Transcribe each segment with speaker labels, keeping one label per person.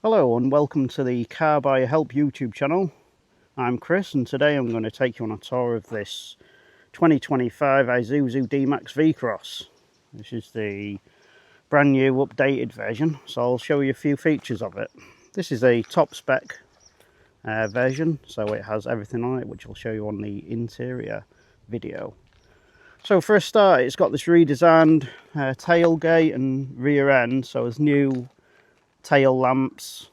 Speaker 1: Hello and welcome to the Car Buyer Help YouTube channel. I'm Chris and today I'm going to take you on a tour of this 2025 Isuzu D-Max V-Cross. This is the brand new updated version, so I'll show you a few features of it. This is a top spec version, so it has everything on it, which I'll show you on the interior video. So for a start, it's got this redesigned tailgate and rear end, so there's new tail lamps,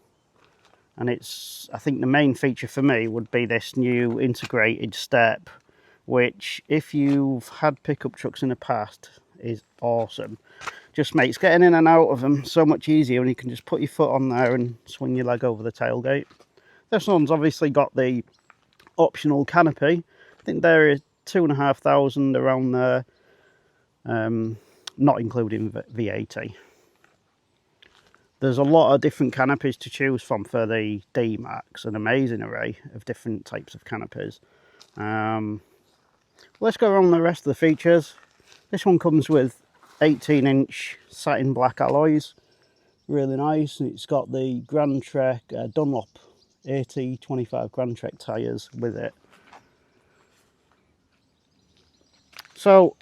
Speaker 1: and I think the main feature for me would be this new integrated step, which if you've had pickup trucks in the past is awesome. Just makes getting in and out of them so much easier when you can just put your foot on there and swing your leg over the tailgate. This one's obviously got the optional canopy. I think there is 2,500 around there, not including VAT. There's a lot of different canopies to choose from for the D-Max, an amazing array of different types of canopies. Let's go around the rest of the features. This one comes with 18-inch satin black alloys, really nice. It's got the Grand Trek Dunlop 80/25 Grand Trek tyres with it. So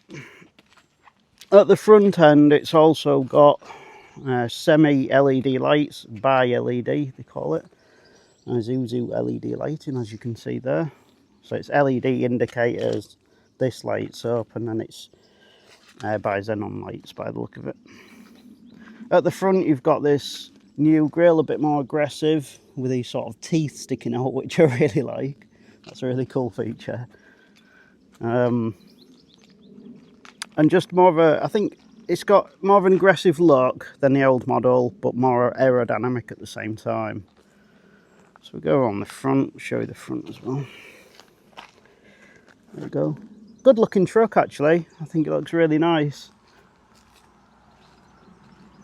Speaker 1: at the front end, it's also got semi-LED lights, bi-LED they call it, Isuzu LED lighting, as you can see there. So it's LED indicators, this lights up, and then it's bi-xenon lights by the look of it. At the front you've got this new grille, a bit more aggressive, with these sort of teeth sticking out, which I really like. That's a really cool feature. And just more of a, I think it's got more of an aggressive look than the old model, but more aerodynamic at the same time. So we go on the front, show you the front as well. There we go. Good looking truck actually. I think it looks really nice.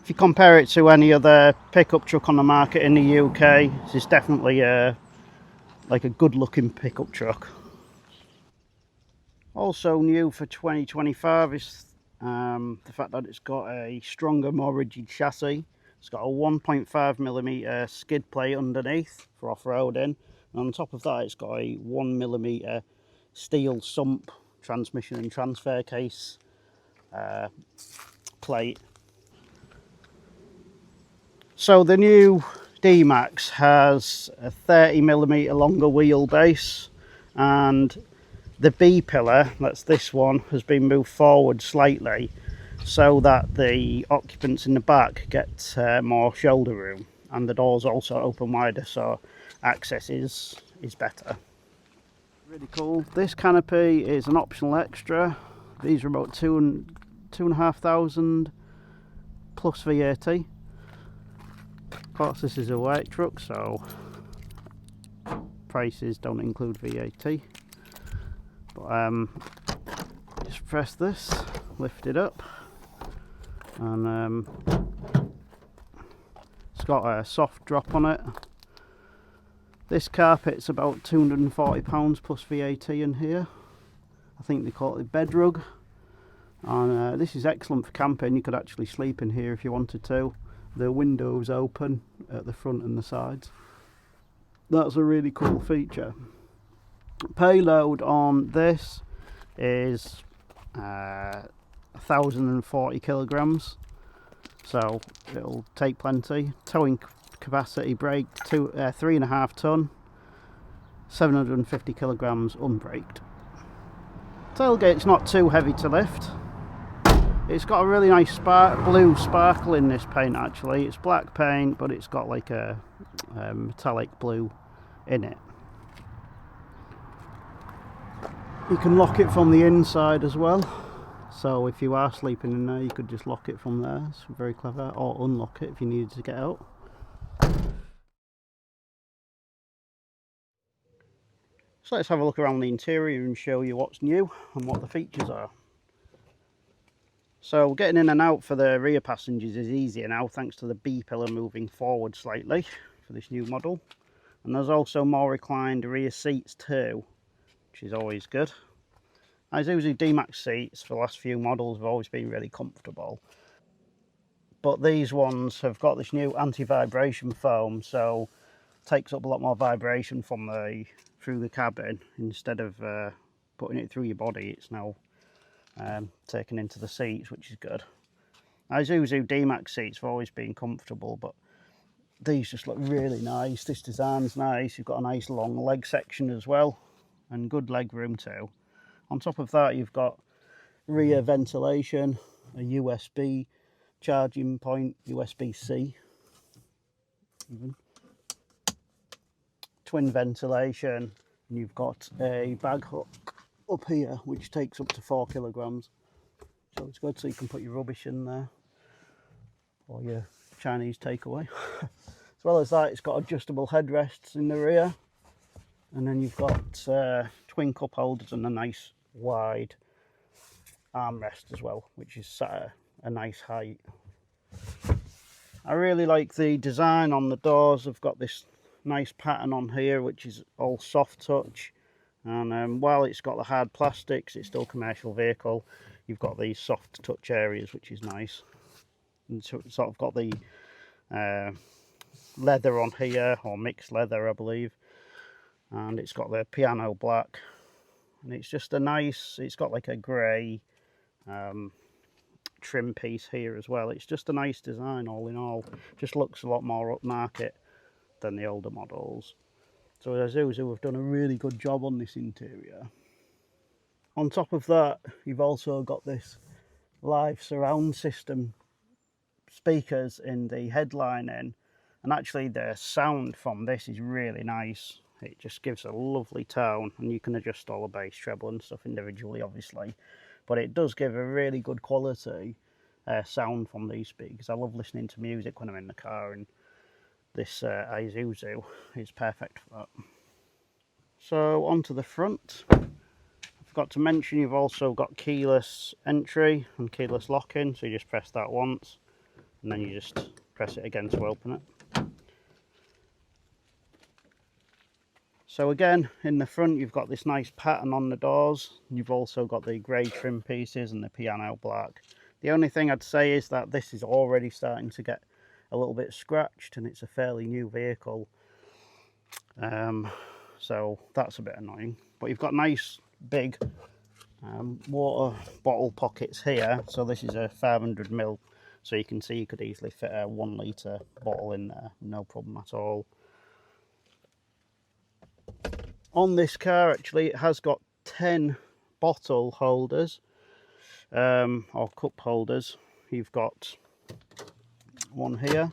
Speaker 1: If you compare it to any other pickup truck on the market in the UK, this is definitely like a good looking pickup truck. Also new for 2025 is the fact that it's got a stronger, more rigid chassis. It's got a 1.5mm skid plate underneath for off-roading, and on top of that it's got a 1mm steel sump transmission and transfer case plate. So the new D-Max has a 30mm longer wheelbase, and the B pillar, that's this one, has been moved forward slightly so that the occupants in the back get more shoulder room, and the doors also open wider, so access is better. Really cool. This canopy is an optional extra. These are about 2,500 plus VAT. Of course this is a white truck, so prices don't include VAT. But just press this, lift it up, and it's got a soft drop on it. This carpet's about £240 plus VAT in here. I think they call it bed rug, and this is excellent for camping. You could actually sleep in here if you wanted to. The windows open at the front and the sides. That's a really cool feature. Payload on this is 1,040 kilograms, so it'll take plenty. Towing capacity brake 3.5 ton, 750 kilograms unbraked. Tailgate's not too heavy to lift. It's got a really nice blue sparkle in this paint actually. It's black paint, but it's got like a metallic blue in it. You can lock it from the inside as well, so if you are sleeping in there you could just lock it from there. It's very clever, or unlock it if you needed to get out. So let's have a look around the interior and show you what's new and what the features are. So getting in and out for the rear passengers is easier now thanks to the B pillar moving forward slightly for this new model. And there's also more reclined rear seats too, which is always good. Isuzu D-Max seats for the last few models have always been really comfortable. but these ones have got this new anti-vibration foam, so takes up a lot more vibration from through the cabin. Instead of putting it through your body, it's now taken into the seats, which is good. Isuzu D-Max seats have always been comfortable, but these just look really nice. This design's nice. You've got a nice long leg section as well, and good leg room too. On top of that, you've got rear ventilation, a USB charging point, USB-C, twin ventilation, and you've got a bag hook up here which takes up to 4 kilograms, so it's good, so you can put your rubbish in there or your Chinese takeaway. As well as that, it's got adjustable headrests in the rear, and then you've got twin cup holders and a nice wide armrest as well, which is set at a nice height. I really like the design on the doors. I've got this nice pattern on here which is all soft touch, and while it's got the hard plastics, it's still a commercial vehicle. You've got these soft touch areas, which is nice, and sort of got the leather on here, or mixed leather I believe, and it's got the piano black, and it's just a nice, it's got like a grey trim piece here as well. It's just a nice design all in all. Just looks a lot more upmarket than the older models. So Isuzu have done a really good job on this interior. On top of that, you've also got this live surround system speakers in the headlining, and actually the sound from this is really nice. It just gives a lovely tone, and you can adjust all the bass, treble and stuff individually obviously, but it does give a really good quality sound from these speakers. I love listening to music when I'm in the car, and this Isuzu is perfect for that. So onto the front. I forgot to mention, you've also got keyless entry and keyless lock-in, so you just press that once and then you just press it again to open it. So again, in the front you've got this nice pattern on the doors. You've also got the grey trim pieces and the piano black. The only thing I'd say is that this is already starting to get a little bit scratched, and it's a fairly new vehicle. So that's a bit annoying. But you've got nice big water bottle pockets here. So this is a 500ml, so you can see you could easily fit a 1 litre bottle in there, no problem at all. On this car, actually, it has got 10 bottle holders, or cup holders. You've got one here,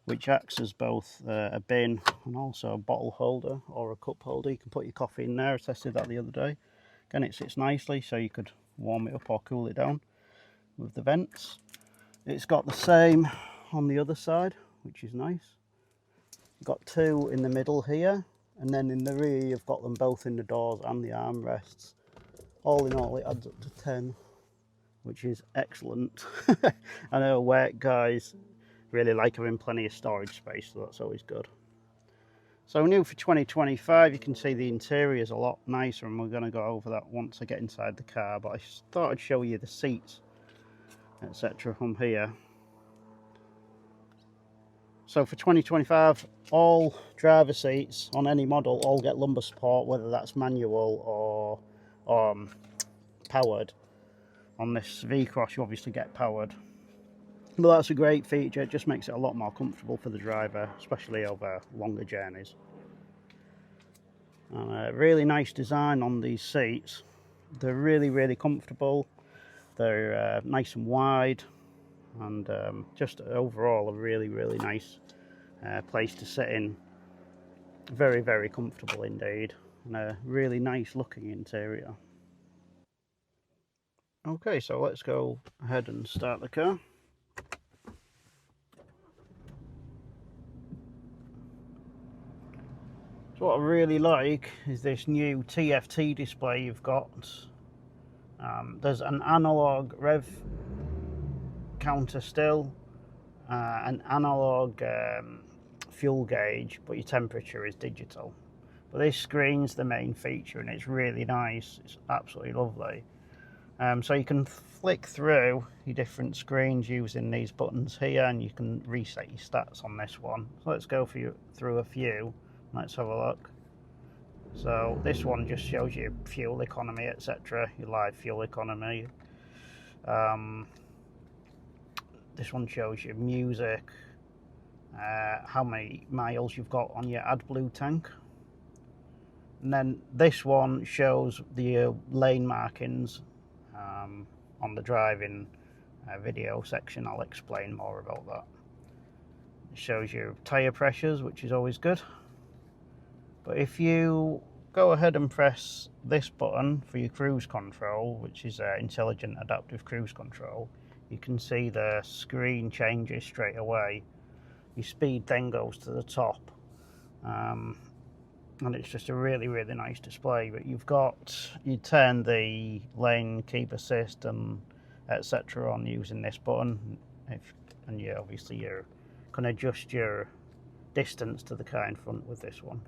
Speaker 1: which acts as both a bin and also a bottle holder or a cup holder. You can put your coffee in there. I tested that the other day. Again, it sits nicely, so you could warm it up or cool it down with the vents. It's got the same on the other side, which is nice. You've got 2 in the middle here, and then in the rear you've got them both in the doors and the armrests. All in all, it adds up to 10, which is excellent. I know work guys really like having plenty of storage space, so that's always good. So new for 2025, you can see the interior is a lot nicer, and we're going to go over that once I get inside the car, but I thought I'd show you the seats, etc. from here. So for 2025, all driver seats on any model all get lumbar support, whether that's manual or powered. On this V-Cross you obviously get powered, but that's a great feature. It just makes it a lot more comfortable for the driver, especially over longer journeys. And a really nice design on these seats. They're really comfortable. They're nice and wide, and just overall a really nice place to sit in. Very comfortable indeed, and a really nice looking interior. Okay, so let's go ahead and start the car. So what I really like is this new TFT display you've got. There's an analog rev counter still, an analog fuel gauge, but your temperature is digital. But this screen's the main feature, and it's really nice. It's absolutely lovely. So you can flick through your different screens using these buttons here, and you can reset your stats on this one. So let's go through a few. Let's have a look. So this one just shows you fuel economy, etc., your live fuel economy. This one shows you music, how many miles you've got on your AdBlue tank. And then this one shows the lane markings on the driving video section. I'll explain more about that. It shows you tyre pressures, which is always good. But if you go ahead and press this button for your cruise control, which is intelligent adaptive cruise control, you can see the screen changes straight away. Your speed then goes to the top, and it's just a really nice display. But you turn the lane keep assist and etc. on using this button, and you can adjust your distance to the car in front with this one.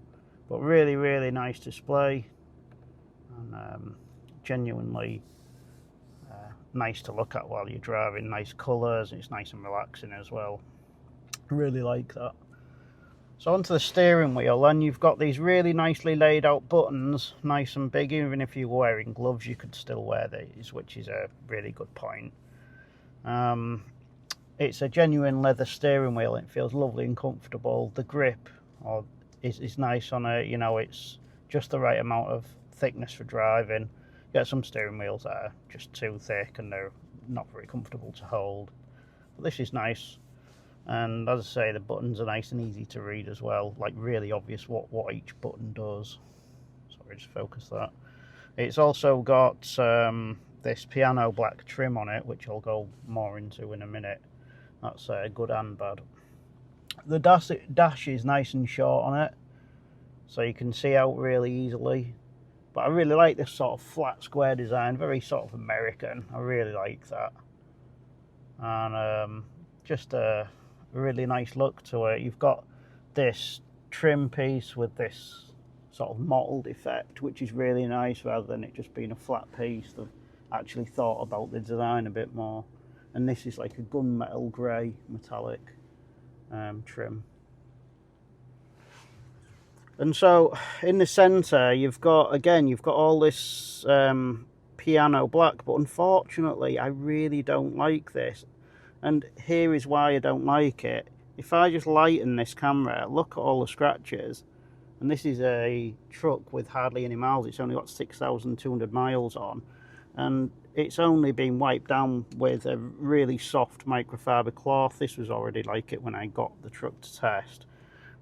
Speaker 1: But really nice display, and genuinely nice to look at while you're driving. Nice colours, it's nice and relaxing as well. Really like that. So onto the steering wheel, and you've got these really nicely laid out buttons, nice and big. Even if you're wearing gloves, you could still wear these, which is a really good point. It's a genuine leather steering wheel. It feels lovely and comfortable. The grip is nice on it. You know, it's just the right amount of thickness for driving. You get some steering wheels that are just too thick and they're not very comfortable to hold. But this is nice. And as I say, the buttons are nice and easy to read as well, like really obvious what each button does. Sorry, just focus that. It's also got this piano black trim on it, which I'll go more into in a minute. That's good and bad. The dash is nice and short on it, so you can see out really easily. But I really like this sort of flat square design, very sort of American. I really like that. And just a really nice look to it. You've got this trim piece with this sort of mottled effect, which is really nice rather than it just being a flat piece. They've actually thought about the design a bit more. And this is like a gunmetal grey metallic trim. And so in the centre you've got all this piano black, but unfortunately I really don't like this. And here is why I don't like it. If I just lighten this camera, look at all the scratches. And this is a truck with hardly any miles. It's only got 6,200 miles on. And it's only been wiped down with a really soft microfiber cloth. This was already like it when I got the truck to test.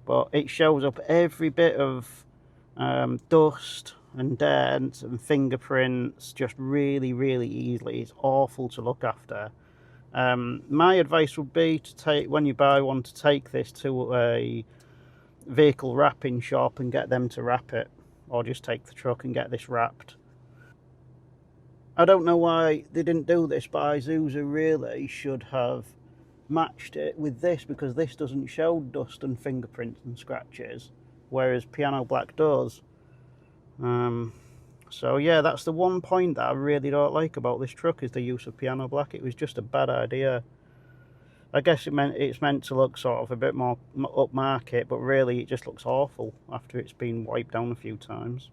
Speaker 1: But it shows up every bit of dust and dirt and fingerprints just really easily. It's awful to look after. My advice would be to take, when you buy one, to take this to a vehicle wrapping shop and get them to wrap it, or just take the truck and get this wrapped. I don't know why they didn't do this, but Isuzu really should have matched it with this, because this doesn't show dust and fingerprints and scratches, whereas piano black does. So yeah, that's the one point that I really don't like about this truck, is the use of piano black. It was just a bad idea. I guess it's meant to look sort of a bit more upmarket, but really it just looks awful after it's been wiped down a few times.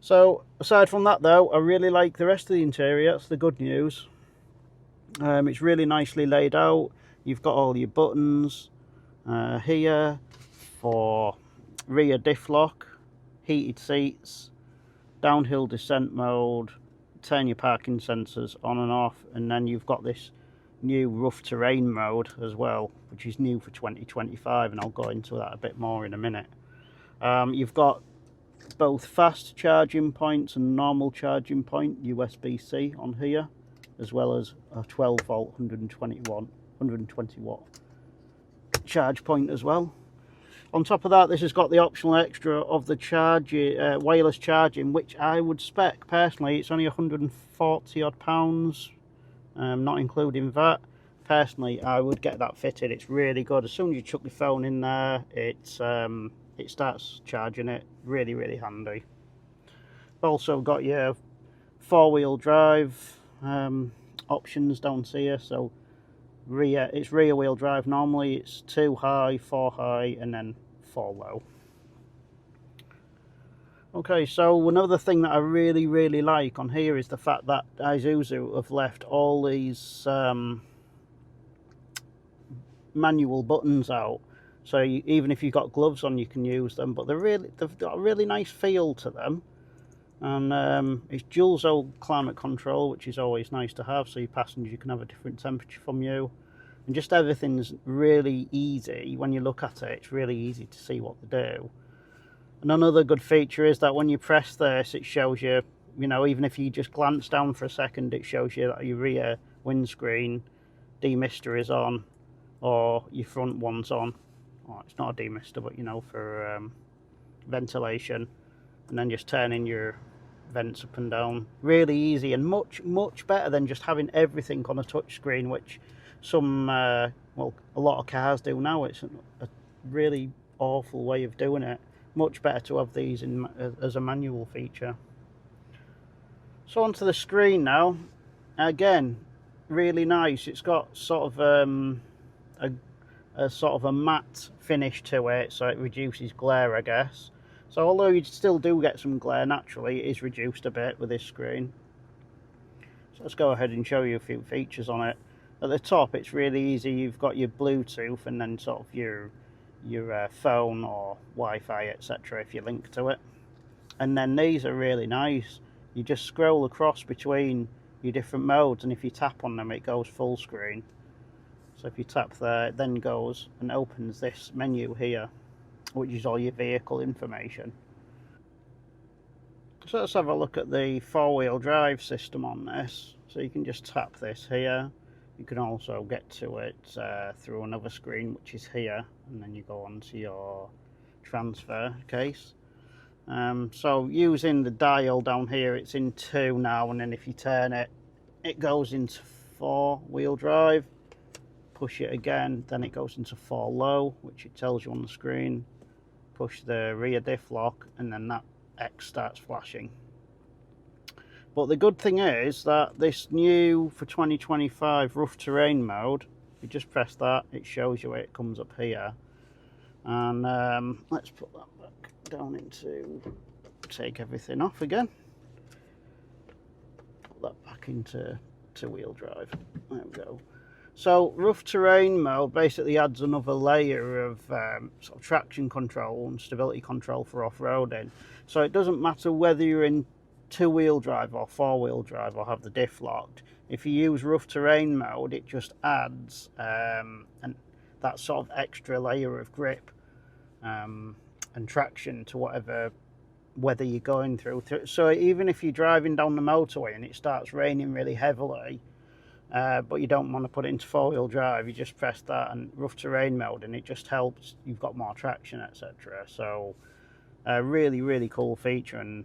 Speaker 1: So aside from that though, I really like the rest of the interior. That's the good news. It's really nicely laid out. You've got all your buttons here for rear diff lock, heated seats, downhill descent mode, turn your parking sensors on and off, and then you've got this new rough terrain mode as well, which is new for 2025, and I'll go into that a bit more in a minute. You've got both fast charging points and normal charging point, USB-C, on here, as well as a 12 volt 120 watt charge point as well. On top of that, this has got the optional extra of the wireless charging, which I would spec personally. It's only 140 odd pounds, not including VAT. Personally, I would get that fitted. It's really good. As soon as you chuck your phone in there, it starts charging it. Really handy. Also got your four-wheel drive options down here. So it's rear wheel drive normally. It's 2 high, 4 high, and then 4 low. Okay, so another thing that I really like on here is the fact that Isuzu have left all these manual buttons out. So even if you've got gloves on, you can use them. But they've got a really nice feel to them. And it's dual zone climate control, which is always nice to have, so your passenger can have a different temperature from you. And just everything's really easy. When you look at it, it's really easy to see what they do. And another good feature is that when you press this, it shows you, even if you just glance down for a second, it shows you that your rear windscreen demister is on, or your front one's on. Well, it's not a demister, but for ventilation. And then just turning your vents up and down. Really easy and much better than just having everything on a touch screen, which some a lot of cars do now. It's a really awful way of doing it. Much better to have these as a manual feature. So onto the screen now. Again, really nice. It's got sort of a sort of a matte finish to it, so it reduces glare, I guess. So although you still do get some glare naturally, it is reduced a bit with this screen. So let's go ahead and show you a few features on it. At the top, it's really easy. You've got your Bluetooth and then sort of your phone or Wi-Fi, etc. if you link to it. And then these are really nice. You just scroll across between your different modes, and if you tap on them, it goes full screen. So if you tap there, it then goes and opens this menu here, which is all your vehicle information. So let's have a look at the four-wheel drive system on this. So you can just tap this here. You can also get to it through another screen, which is here, and then you go onto your transfer case. So using the dial down here, it's in 2 now, and then if you turn it, it goes into 4-wheel drive. Push it again, then it goes into 4 low, which it tells you on the screen. Push the rear diff lock, and then that X starts flashing. But the good thing is that this new, for 2025, rough terrain mode, you just press that, it shows you it comes up here. And let's put that back down into, take everything off again. Put that back into 2-wheel drive. There we go. So rough terrain mode basically adds another layer of sort of traction control and stability control for off-roading. So it doesn't matter whether you're in 2-wheel drive or 4-wheel drive or have the diff locked. If you use rough terrain mode, it just adds that sort of extra layer of grip and traction to whatever weather you're going through. So even if you're driving down the motorway and it starts raining really heavily, but you don't want to put it into 4-wheel drive, you just press that and rough terrain mode, and it just helps. You've got more traction, etc. So really cool feature. And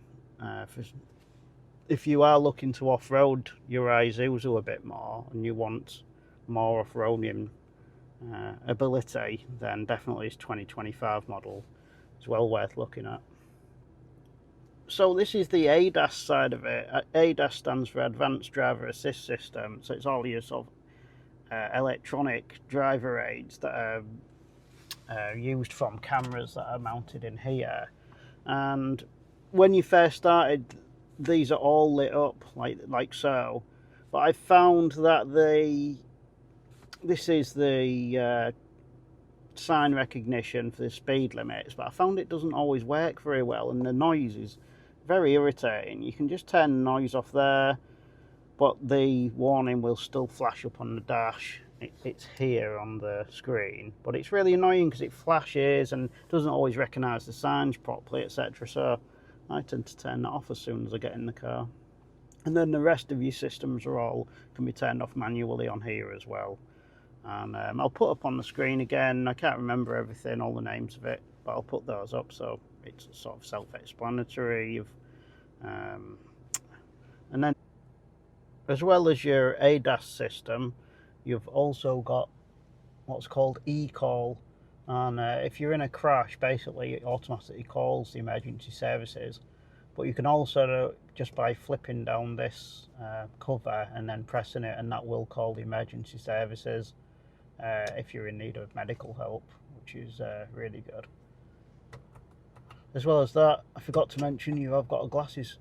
Speaker 1: if you are looking to off-road your Isuzu a bit more and you want more off-roading ability, then definitely this 2025 model is well worth looking at. So this is the ADAS side of it. ADAS stands for Advanced Driver Assist System. So it's all your sort of electronic driver aids that are used from cameras that are mounted in here. And when you first started, these are all lit up like so. But I found that this is the sign recognition for the speed limits, but I found it doesn't always work very well, and the noise is very irritating. You can just turn the noise off there, but the warning will still flash up on the dash. It's here on the screen, but it's really annoying because it flashes and doesn't always recognise the signs properly, etc. So I tend to turn that off as soon as I get in the car. And then the rest of your systems can be turned off manually on here as well. And I'll put up on the screen again. I can't remember everything, all the names of it, but I'll put those up so it's sort of self-explanatory. And then, as well as your ADAS system, you've also got what's called eCall. And if you're in a crash, basically it automatically calls the emergency services. But you can also just by flipping down this cover and then pressing it, and that will call the emergency services if you're in need of medical help, which is really good. As well as that, I forgot to mention, you have got a glasses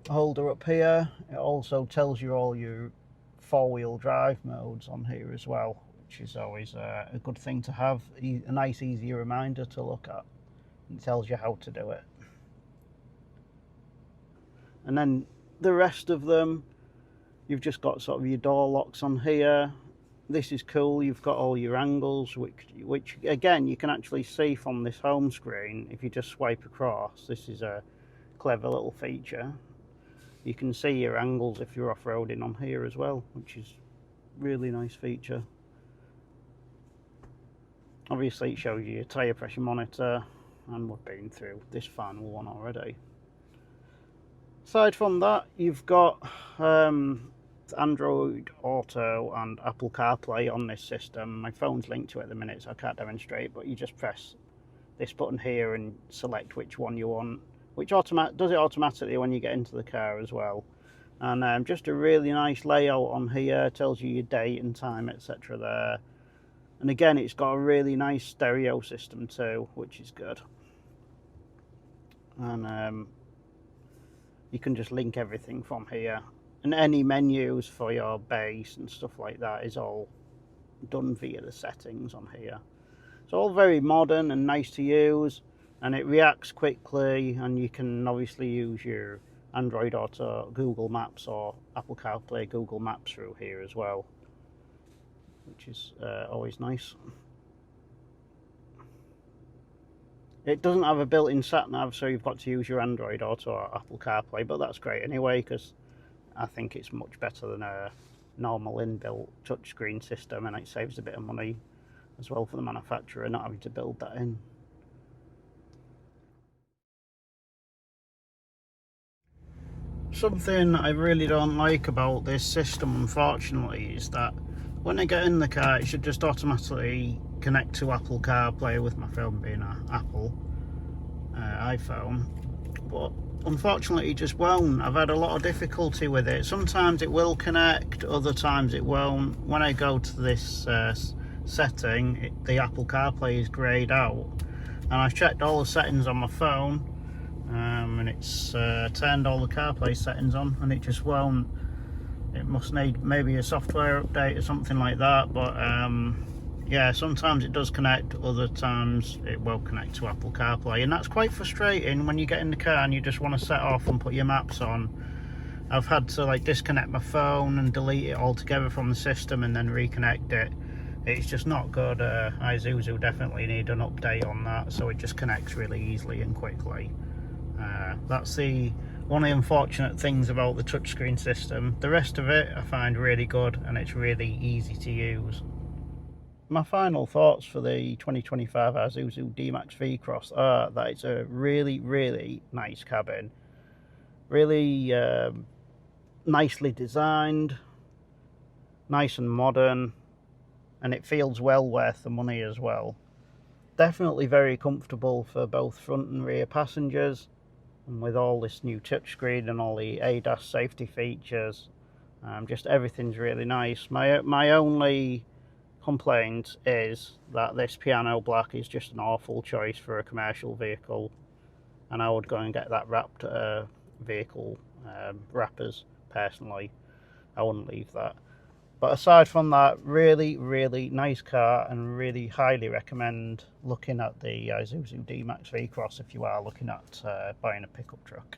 Speaker 1: holder up here. It also tells you all your four-wheel drive modes on here as well, which is always a good thing to have, a nice easy reminder to look at. It tells you how to do it. And then the rest of them, you've just got sort of your door locks on here. This is cool, you've got all your angles, which again you can actually see from this home screen if you just swipe across. This is a clever little feature. You can see your angles if you're off-roading on here as well, which is really nice feature. Obviously it shows you your tyre pressure monitor, and we've been through this final one already. Aside from that, you've got Android Auto and Apple CarPlay on this system. My phone's linked to it at the minute, so I can't demonstrate, but you just press this button here and select which one you want, which does it automatically when you get into the car as well. And just a really nice layout on here, tells you your date and time, etc. there. And again, it's got a really nice stereo system too, which is good. And you can just link everything from here. And any menus for your base and stuff like that is all done via the settings on here. It's all very modern and nice to use, and it reacts quickly, and you can obviously use your Android Auto, Google Maps, or Apple CarPlay, Google Maps through here as well, which is always nice. It doesn't have a built-in sat-nav, so you've got to use your Android Auto or Apple CarPlay, but that's great anyway, because I think it's much better than a normal inbuilt touchscreen system, and it saves a bit of money as well for the manufacturer not having to build that in. Something I really don't like about this system, unfortunately, is that when I get in the car, it should just automatically connect to Apple CarPlay, with my phone being an Apple iPhone, but unfortunately it just won't. I've had a lot of difficulty with it. Sometimes it will connect, other times it won't. When I go to this setting, the Apple CarPlay is greyed out, and I've checked all the settings on my phone, and it's turned all the CarPlay settings on, and it just won't. It must need maybe a software update or something like that, but yeah, sometimes it does connect, other times it won't connect to Apple CarPlay, and that's quite frustrating when you get in the car and you just want to set off and put your maps on. I've had to like disconnect my phone and delete it altogether from the system and then reconnect it. It's just not good. Isuzu definitely need an update on that, so it just connects really easily and quickly. That's one of the unfortunate things about the touchscreen system. The rest of it I find really good, and it's really easy to use. My final thoughts for the 2025 Isuzu D-Max V-Cross are that it's a really, really nice cabin. Really nicely designed, nice and modern, and it feels well worth the money as well. Definitely very comfortable for both front and rear passengers, and with all this new touchscreen and all the ADAS safety features, just everything's really nice. My only complaint is that this piano black is just an awful choice for a commercial vehicle, and I would go and get that wrapped vehicle wrappers personally. I wouldn't leave that. But aside from that, really, really nice car, and really highly recommend looking at the Isuzu D-Max V-Cross if you are looking at buying a pickup truck.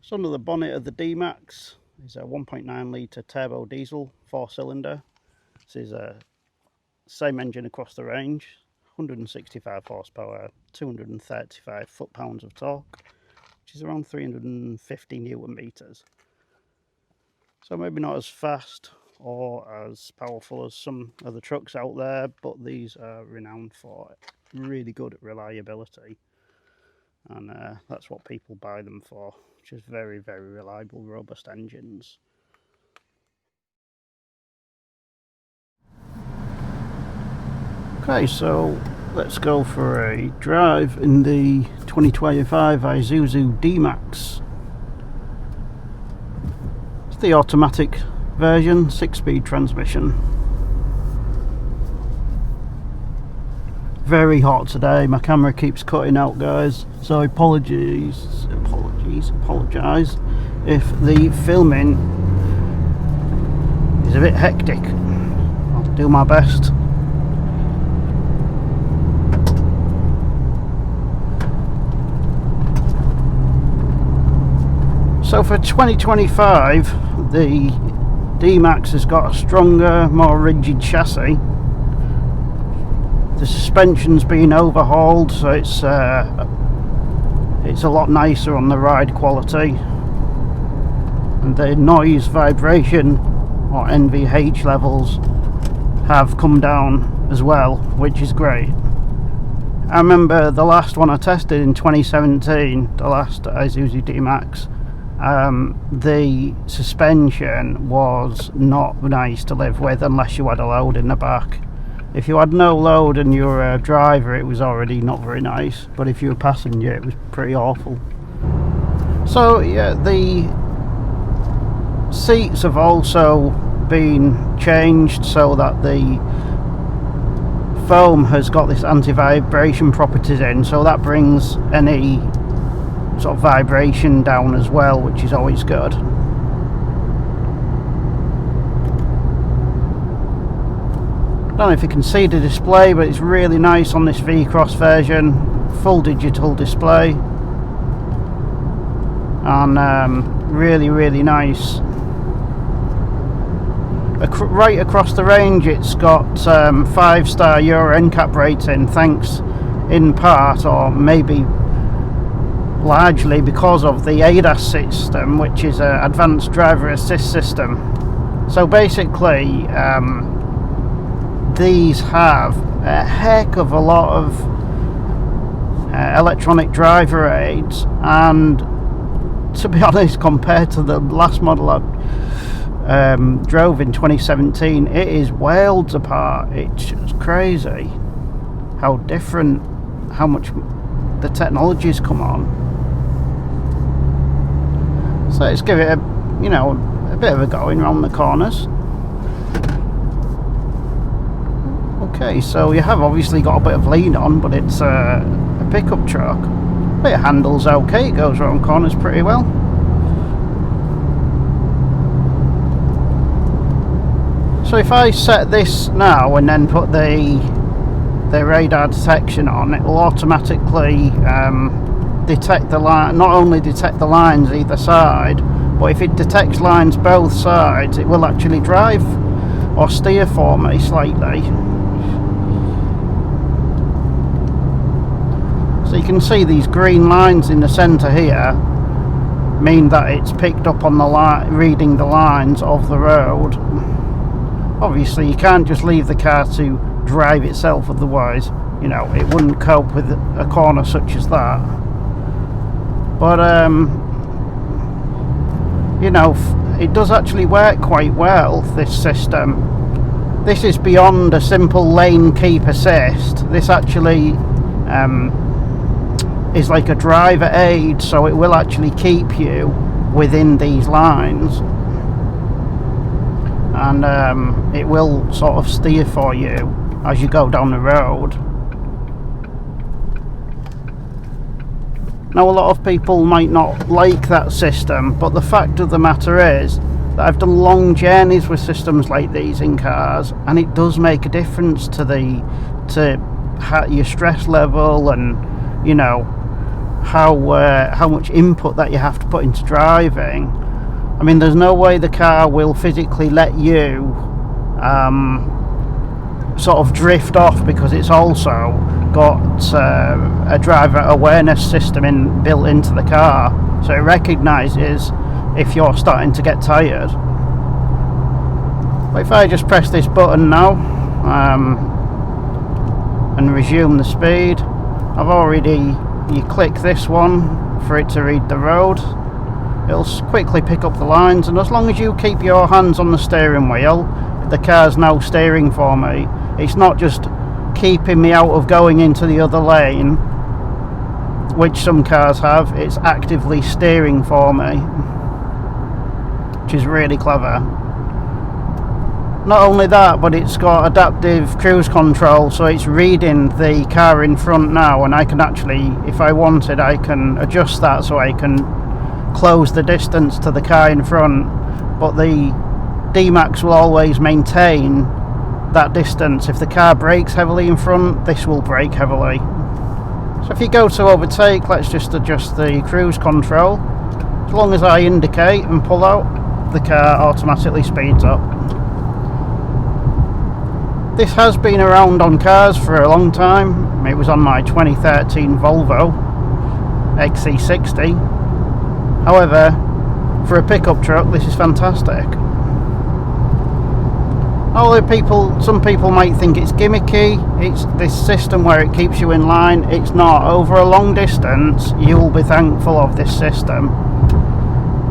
Speaker 1: So under the bonnet of the D-Max is a 1.9 litre turbo diesel 4-cylinder. This is a same engine across the range, 165 horsepower, 235 foot-pounds of torque, which is around 350 Newton meters. So maybe not as fast or as powerful as some of the trucks out there, but these are renowned for really good reliability, and that's what people buy them for. Just very, very reliable, robust engines. Okay, so let's go for a drive in the 2025 Isuzu D-Max. It's the automatic version, 6-speed transmission. Very hot today, my camera keeps cutting out, guys, so apologise if the filming is a bit hectic. I'll do my best. So for 2025, the D-Max has got a stronger, more rigid chassis. The suspension's been overhauled, so it's a lot nicer on the ride quality. And the noise, vibration, or NVH levels have come down as well, which is great. I remember the last one I tested in 2017, the last Isuzu D-Max. The suspension was not nice to live with unless you had a load in the back. If you had no load and you were a driver, it was already not very nice, but if you were a passenger, it was pretty awful. So yeah, the seats have also been changed so that the foam has got this anti-vibration properties in, so that brings any sort of vibration down as well, which is always good. I don't know if you can see the display, but it's really nice on this V-Cross version. Full digital display, and really nice. Right across the range, it's got 5-star Euro NCAP rating, thanks in part, or maybe largely, because of the ADAS system, which is an advanced driver assist system. So basically, these have a heck of a lot of electronic driver aids, and to be honest, compared to the last model I drove in 2017, it is worlds apart. It's just crazy how different, how much the technology's come on. So let's give it a bit of a going around the corners. Okay, so you have obviously got a bit of lean on, but it's a pickup truck. But it handles okay, it goes around corners pretty well. So if I set this now and then put the radar detection on, it will automatically detect the line, not only detect the lines either side, but if it detects lines both sides, it will actually drive or steer for me slightly. So you can see these green lines in the centre here mean that it's picked up on the line, reading the lines of the road. Obviously you can't just leave the car to drive itself, otherwise it wouldn't cope with a corner such as that. But it does actually work quite well, this system. This is beyond a simple lane keep assist. This actually is like a driver aid, so it will actually keep you within these lines, and it will sort of steer for you as you go down the road. Now, a lot of people might not like that system, but the fact of the matter is that I've done long journeys with systems like these in cars, and it does make a difference to your stress level, and how much input that you have to put into driving. I mean, there's no way the car will physically let you sort of drift off, because it's also got a driver awareness system built into the car, so it recognises if you're starting to get tired. But if I just press this button now and resume the speed, you click this one for it to read the road. It'll quickly pick up the lines, and as long as you keep your hands on the steering wheel, the car's now steering for me. It's not just keeping me out of going into the other lane, which some cars have. It's actively steering for me, which is really clever. Not only that, but it's got adaptive cruise control, so it's reading the car in front now, and I can actually, if I wanted, I can adjust that so I can close the distance to the car in front, but the D-Max will always maintain that distance. If the car brakes heavily in front, this will brake heavily. So if you go to overtake, let's just adjust the cruise control. As long as I indicate and pull out, the car automatically speeds up. This has been around on cars for a long time. It was on my 2013 Volvo XC60. However, for a pickup truck, this is fantastic. Although some people might think it's gimmicky, it's this system where it keeps you in line. It's not. Over a long distance, you'll be thankful of this system.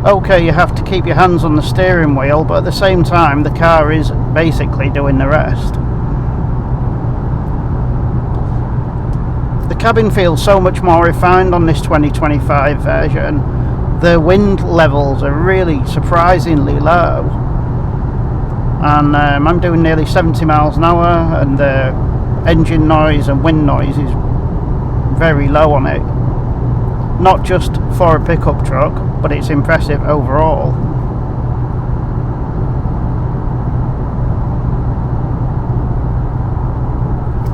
Speaker 1: Okay, you have to keep your hands on the steering wheel, but at the same time, the car is basically doing the rest. The cabin feels so much more refined on this 2025 version. The wind levels are really surprisingly low, and I'm doing nearly 70 miles an hour, and the engine noise and wind noise is very low on it. Not just for a pickup truck, but it's impressive overall.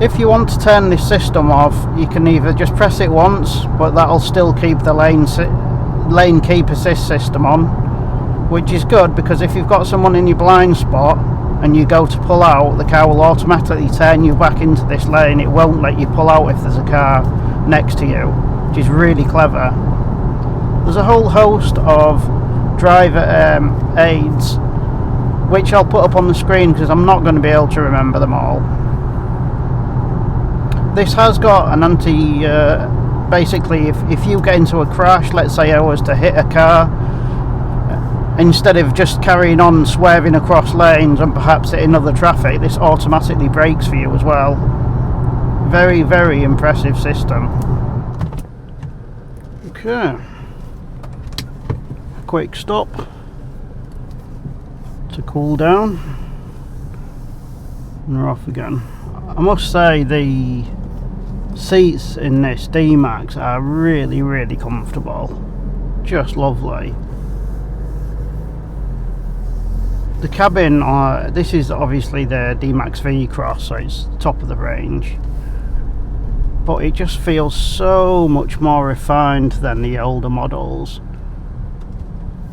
Speaker 1: If you want to turn this system off, you can either just press it once, but that'll still keep the lane keep assist system on, which is good, because if you've got someone in your blind spot and you go to pull out, the car will automatically turn you back into this lane. It won't let you pull out if there's a car next to you, which is really clever. There's a whole host of driver aids, which I'll put up on the screen because I'm not going to be able to remember them all. This has got an basically if you get into a crash, let's say I was to hit a car, instead of just carrying on swerving across lanes and perhaps hitting other traffic, this automatically brakes for you as well. Very, very impressive system. Okay, quick stop to cool down, and we're off again. I must say the seats in this D-Max are really, really comfortable, just lovely. The cabin, this is obviously the D-Max V-Cross, so it's top of the range, but it just feels so much more refined than the older models.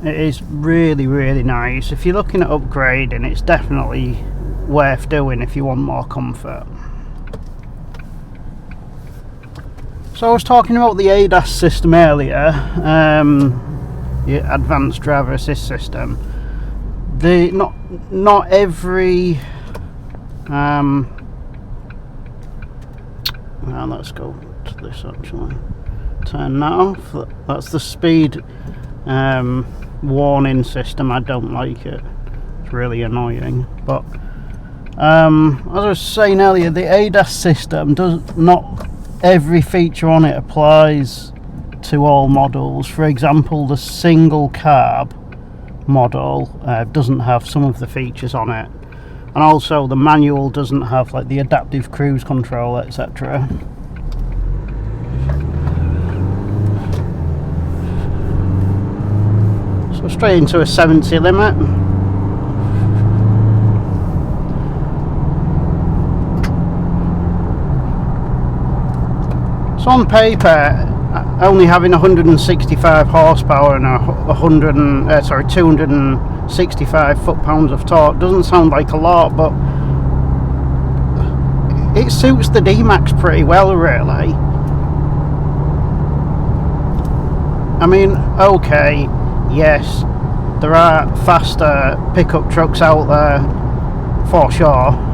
Speaker 1: It is really, really nice. If you're looking at upgrading, it's definitely worth doing if you want more comfort. So I was talking about the ADAS system earlier, the Advanced Driver Assist System. Not every well, let's go to this actually. Turn that off. That's the speed warning system. I don't like it. It's really annoying. But as I was saying earlier, the ADAS system does not. Every feature on it applies to all models. For example, the single carb model doesn't have some of the features on it, and also the manual doesn't have like the adaptive cruise control, etc. So straight into a 70 limit. So on paper, only having 165 horsepower and 265 foot-pounds of torque doesn't sound like a lot, but it suits the D-Max pretty well, really. I mean, okay, yes, there are faster pickup trucks out there, for sure.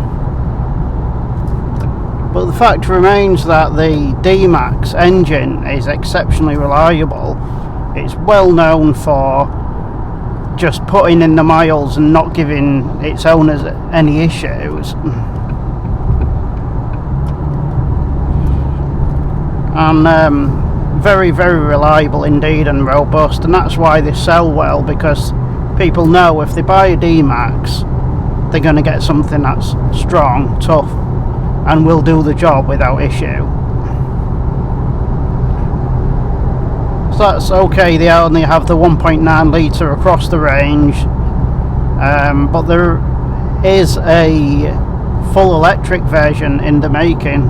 Speaker 1: But the fact remains that the D-Max engine is exceptionally reliable. It's well known for just putting in the miles and not giving its owners any issues. and very, very reliable indeed and robust, and that's why they sell well, because people know if they buy a D-Max they're going to get something that's strong, tough, and will do the job without issue. So that's okay, they only have the 1.9 litre across the range, but there is a full electric version in the making.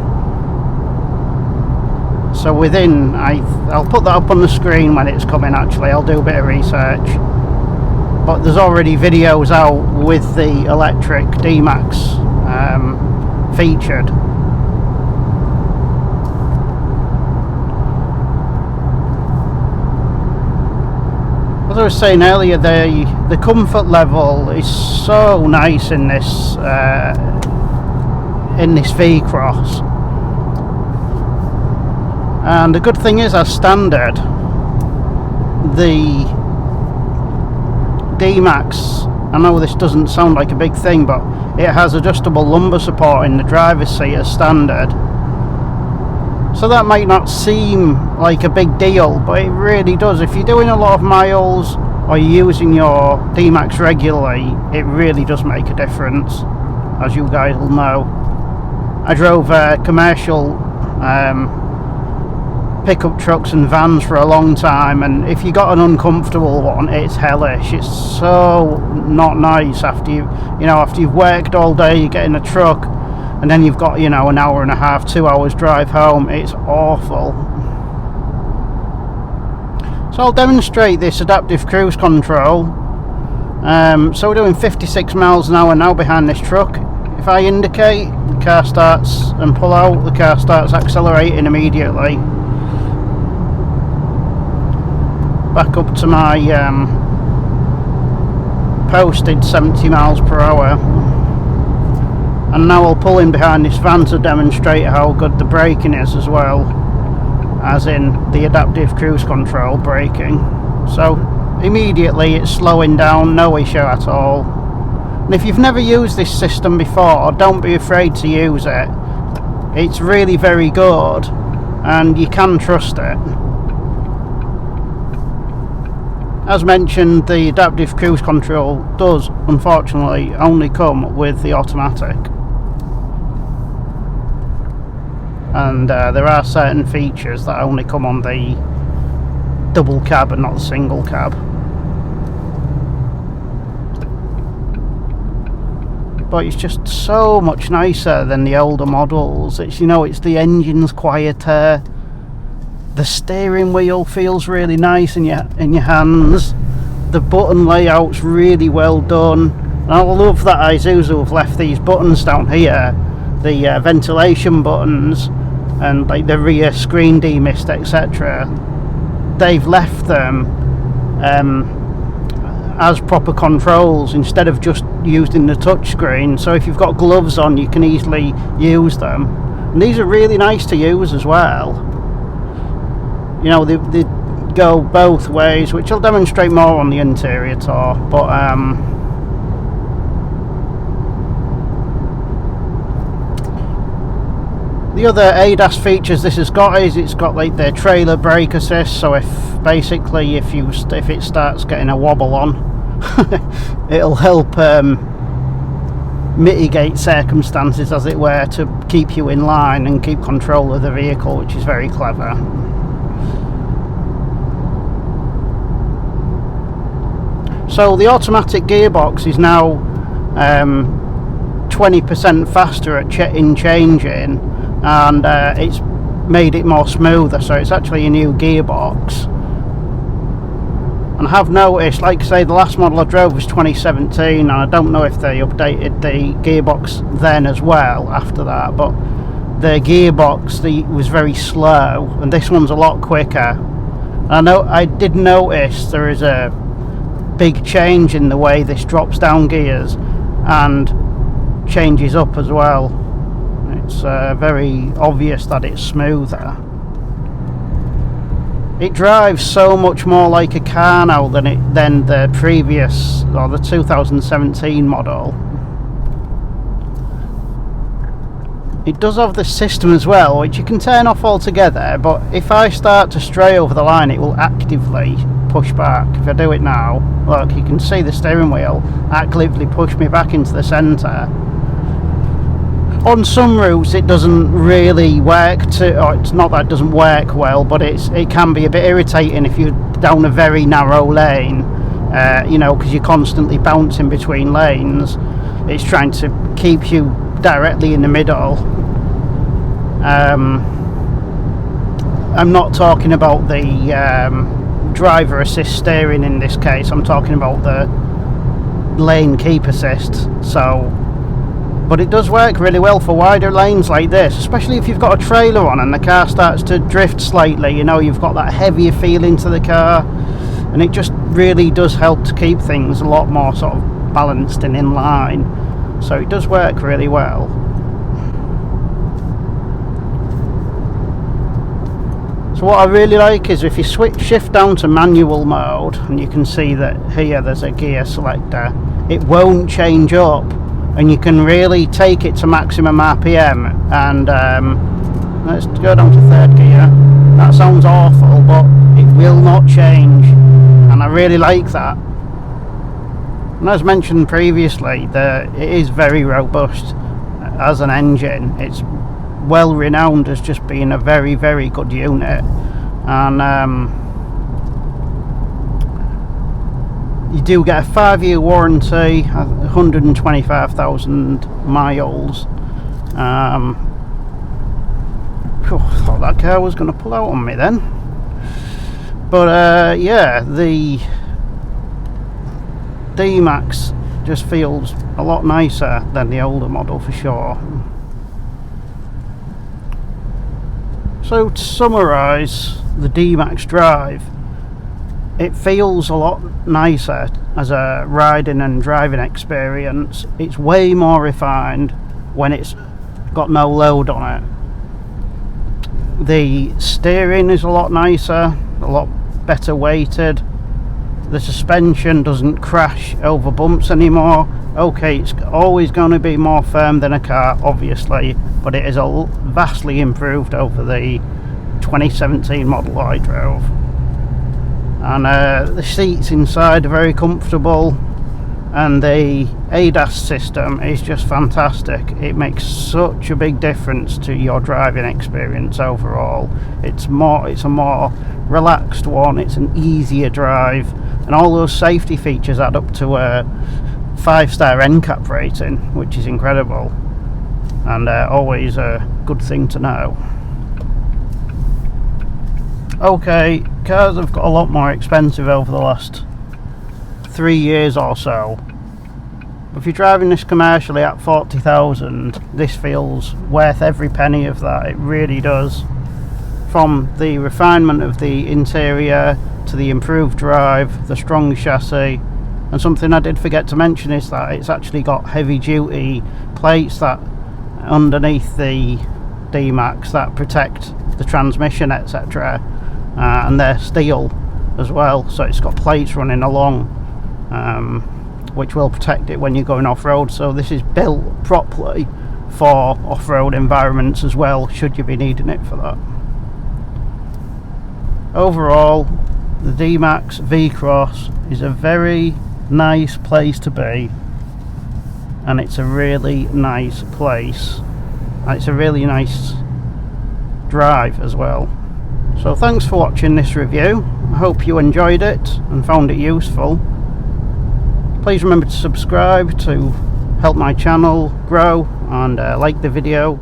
Speaker 1: So within, I'll put that up on the screen when it's coming. Actually, I'll do a bit of research, but there's already videos out with the electric D-Max featured. As I was saying earlier, the comfort level is so nice in this V-Cross, and the good thing is, as standard, the D-Max, I know this doesn't sound like a big thing, but it has adjustable lumbar support in the driver's seat as standard. So that might not seem like a big deal, but it really does. If you're doing a lot of miles or you're using your D-Max regularly, it really does make a difference, as you guys will know. I drove commercial pickup trucks and vans for a long time, and if you got an uncomfortable one, it's hellish. It's so not nice after you've worked all day, you get in a truck and then you've got, an hour and a half, 2 hours drive home. It's awful. So I'll demonstrate this adaptive cruise control. So we're doing 56 miles an hour now behind this truck. If I indicate, the car starts, and pull out, the car starts accelerating immediately. Back up to my posted 70 miles per hour. And now I'll pull in behind this van to demonstrate how good the braking is, as well as in the adaptive cruise control braking. So immediately it's slowing down, no issue at all. And if you've never used this system before, don't be afraid to use it. It's really very good and you can trust it. As mentioned, the adaptive cruise control does unfortunately only come with the automatic. And there are certain features that only come on the double cab and not the single cab. But it's just so much nicer than the older models. It's the engine's quieter, the steering wheel feels really nice in your hands, the button layout's really well done, and I love that Isuzu have left these buttons down here, the ventilation buttons and like the rear screen demist, etc. They've left them as proper controls instead of just using the touchscreen, so if you've got gloves on you can easily use them, and these are really nice to use as well. They go both ways, which I'll demonstrate more on the interior tour, but the other ADAS features this has got is it's got like the trailer brake assist, so if it starts getting a wobble on it'll help mitigate circumstances, as it were, to keep you in line and keep control of the vehicle, which is very clever. So the automatic gearbox is now 20% faster at changing, and it's made it more smoother, so it's actually a new gearbox. And I have noticed, like I say, the last model I drove was 2017, and I don't know if they updated the gearbox then as well after that, but the gearbox was very slow, and this one's a lot quicker. I did notice there is a big change in the way this drops down gears and changes up as well. It's very obvious that it's smoother. It drives so much more like a car now than the previous, or the 2017 model. it does have this system as well, which you can turn off altogether, but if I start to stray over the line, it will actively push back. If I do it now, look, you can see the steering wheel actively push me back into the centre. On some routes it doesn't really work or it's not that it doesn't work well, but it can be a bit irritating if you're down a very narrow lane, you know, because you're constantly bouncing between lanes. It's trying to keep you directly in the middle. I'm not talking about the driver assist steering in this case, I'm talking about the lane keep assist. But it does work really well for wider lanes like this, especially if you've got a trailer on and the car starts to drift slightly. You know, you've got that heavier feeling to the car, and it just really does help to keep things a lot more sort of balanced and in line. So it does work really well. So what I really like is if you shift down to manual mode, and you can see that here there's a gear selector, it won't change up, and you can really take it to maximum RPM. And let's go down to third gear. That sounds awful, but it will not change, and I really like that. And as mentioned previously, it is very robust as an engine. It's well renowned as just being a very, very good unit, and you do get a 5-year warranty, 125,000 miles. I thought that car was going to pull out on me then, but yeah, the D-Max just feels a lot nicer than the older model for sure. So to summarise the D-Max drive, it feels a lot nicer as a riding and driving experience. It's way more refined when it's got no load on it. The steering is a lot nicer, a lot better weighted. The suspension doesn't crash over bumps anymore. Okay, it's always going to be more firm than a car, obviously, but it is vastly improved over the 2017 model I drove. And the seats inside are very comfortable, and the ADAS system is just fantastic. It makes such a big difference to your driving experience overall. It's a more relaxed one, it's an easier drive, and all those safety features add up to a 5-star NCAP rating, which is incredible, and always a good thing to know. Okay, cars have got a lot more expensive over the last 3 years or so. If you're driving this commercially at 40,000, this feels worth every penny of that. It really does. From the refinement of the interior to the improved drive, the strong chassis, and something I did forget to mention is that it's actually got heavy duty plates that underneath the D-Max that protect the transmission, etc. And they're steel as well, so it's got plates running along, which will protect it when you're going off-road. So this is built properly for off-road environments as well, should you be needing it for that. Overall, the D-Max V-Cross is a very nice place to be, and it's a really nice place, and it's a really nice drive as well. So thanks for watching this review. I hope you enjoyed it and found it useful. Please remember to subscribe to help my channel grow, and like the video.